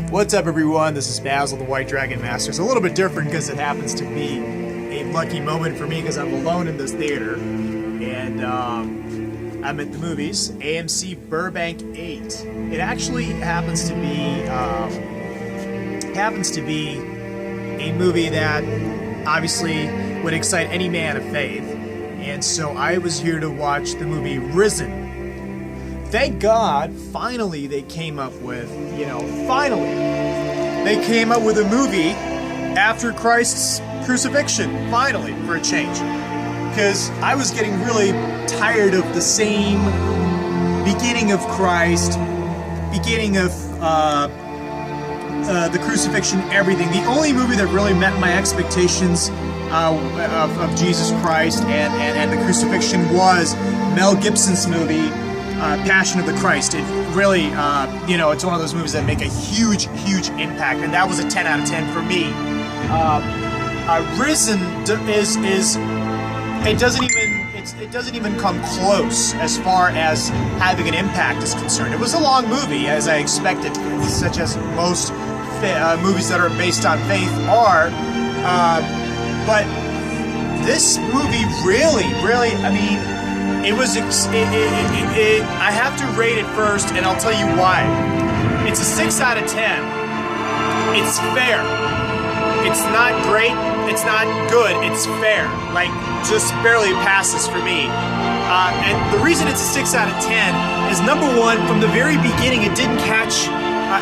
What's up, everyone? This is Basil, the White Dragon Master. It's a little bit different because it happens to be a lucky moment for me because I'm alone in this theater, and I'm at the movies, AMC Burbank 8. It actually happens to be a movie that obviously would excite any man of faith, and so I was here to watch the movie Risen. Thank God, finally they came up with, they came up with a movie after Christ's crucifixion, finally, for a change. Because I was getting really tired of the same beginning of Christ, beginning of the crucifixion, everything. The only movie that really met my expectations of Jesus Christ and the crucifixion was Mel Gibson's movie, Passion of the Christ. It really, it's one of those movies that make a huge impact, and that was a 10 out of 10 for me. Risen it doesn't even come close as far as having an impact is concerned. It was a long movie, as I expected, such as most movies that are based on faith are, but this movie really, I mean, I have to rate it first, and I'll tell you why. It's a 6 out of 10. It's fair. It's not great. It's not good. It's fair. Like, just barely passes for me. And the reason it's a 6 out of 10 is, number one, from the very beginning, it didn't catch.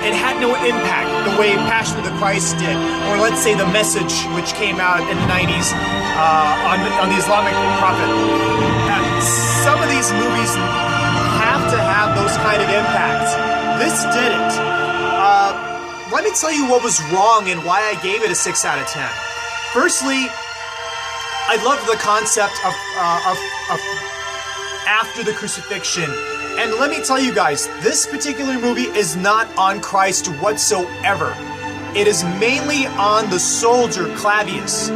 It had no impact the way Passion of the Christ did, or let's say The Message, which came out in the 90s on the Islamic Prophet. Some of these movies have to have those kind of impacts. This didn't. Let me tell you what was wrong and why I gave it a 6 out of 10. Firstly, I love the concept of after the crucifixion. And let me tell you guys, this particular movie is not on Christ whatsoever. It is mainly on the soldier Clavius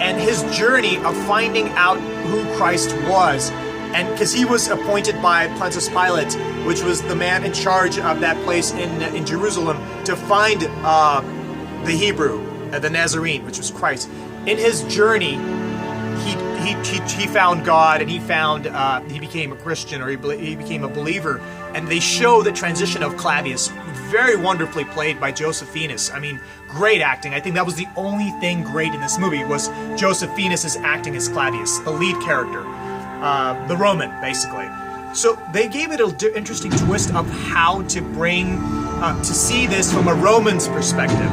and his journey of finding out who Christ was. And because he was appointed by Pontius Pilate, which was the man in charge of that place in Jerusalem, to find the Hebrew, the Nazarene, which was Christ. In his journey, he found God, and he became a Christian, or he became a believer. And they show the transition of Clavius, very wonderfully played by Josephinus. I mean, great acting. I think that was the only thing great in this movie, was Josephinus' acting as Clavius, the lead character, the Roman, basically. So they gave it an interesting twist of how to bring, to see this from a Roman's perspective.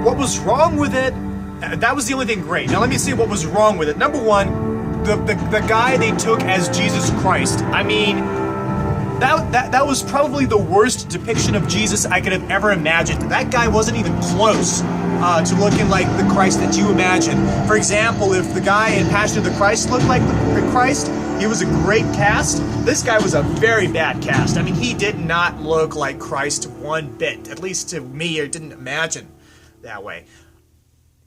What was wrong with it? That was the only thing great. Now let me see what was wrong with it. Number one, the guy they took as Jesus Christ. I mean, that was probably the worst depiction of Jesus I could have ever imagined. That guy wasn't even close to looking like the Christ that you imagine. For example, if the guy in Passion of the Christ looked like the Christ, he was a great cast. This guy was a very bad cast. I mean, he did not look like Christ one bit. At least to me, I didn't imagine that way.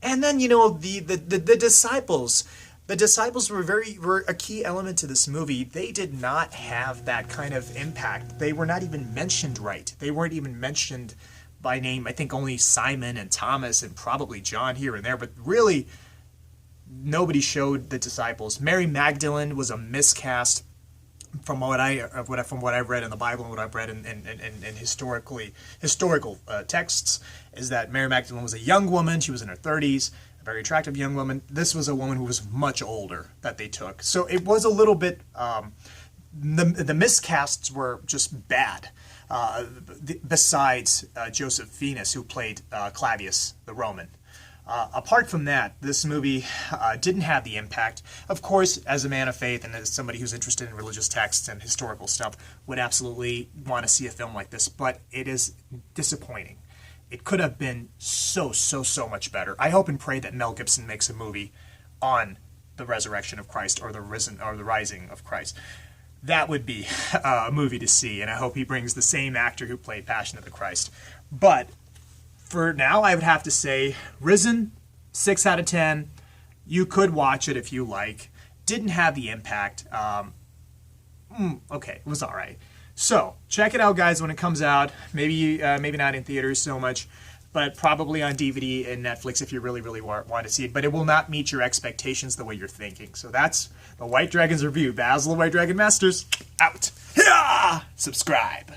And then, the disciples. The disciples were a key element to this movie. They did not have that kind of impact. They were not even mentioned right. They weren't even mentioned by name. I think only Simon and Thomas and probably John here and there, but really nobody showed the disciples. Mary Magdalene was a miscast. From what I've read in the Bible and what I've read in historical texts, is that Mary Magdalene was a young woman. She was in her 30s, a very attractive young woman. This was a woman who was much older that they took. So it was a little bit, the miscasts were just bad. Besides Josephinus, who played Clavius, the Roman. Apart from that, this movie didn't have the impact. Of course, as a man of faith and as somebody who's interested in religious texts and historical stuff, would absolutely want to see a film like this, but it is disappointing. It could have been so much better. I hope and pray that Mel Gibson makes a movie on the resurrection of Christ, or the rising of Christ. That would be a movie to see, and I hope he brings the same actor who played Passion of the Christ. But for now, I would have to say Risen, 6 out of 10. You could watch it if you like. Didn't have the impact. Okay, it was all right. So check it out, guys, when it comes out. Maybe not in theaters so much, but probably on DVD and Netflix if you really, really want to see it. But it will not meet your expectations the way you're thinking. So that's the White Dragons review. Basil, the White Dragon Masters, out. Yeah! Subscribe.